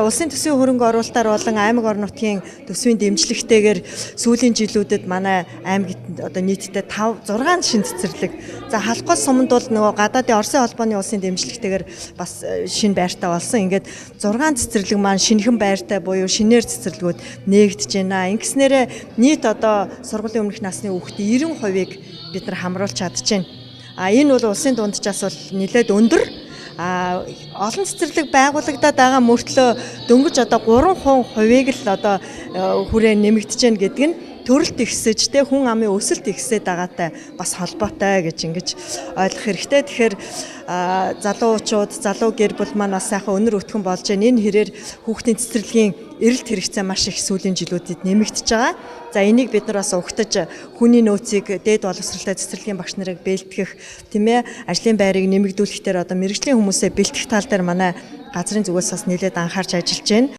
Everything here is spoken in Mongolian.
Улсын төсвийн хөрөнгө оруулалтаар болон аймаг орон нутгийн төсвийн дэмжлэгтэйгээр сүүлийн жилүүдэд манай аймагт одоо нийтдээ 6 шин цэцэрлэг. За халахгал суманд бол нөгөө гадаадын Оросын холбооны улсын дэмжлэгтэйгээр бас шин байртаа болсон. Ингээд 6 цэцэрлэг маань шинэхэн байртай буюу шинээр цэцэрлэгүүд нээгдэж байна. Ингэснээрээ нийт одоо сургуулийн өмнөх насны хүүхдийн 90%-ыг бид нар хамруулж чадчихэв. Энэ бол улсын дунджаас бол нэлээд өндөр. Олон цэцэрлэг байгуулагдаад байгаа мөртлөө дөнгөж одоо 3% л одоо хүрээ нэмэгдэж байна гэдэг нь төрөлт ихсэж тэ хүн амын өсөлт ихсээд байгаатай бас холбоотой гэж ингэж ойлгох хэрэгтэй. Тэгэхээр залуучууд, залуу гэр бүл маань бас сайхан өнөр өтгөн болж байна. Энэ хэрээр хүүхдийн цэцэрлэгийн эрэлт хэрэгцээ маш их сүүлийн жилүүдэд нэмэгдэж байгаа. За энийг бид нар бас угтаж хүний нөөцийг дээд боловсралтай цэцэрлэгийн багш нарыг бэлтгэх, тийм ээ, ажлын байрыг нэмэгдүүлэхээр одоо мэргэжлийн хүмүүсээ бэлтгэх тал дээр манай газрын зүгээс бас нэлээд анхаарч ажиллаж байна.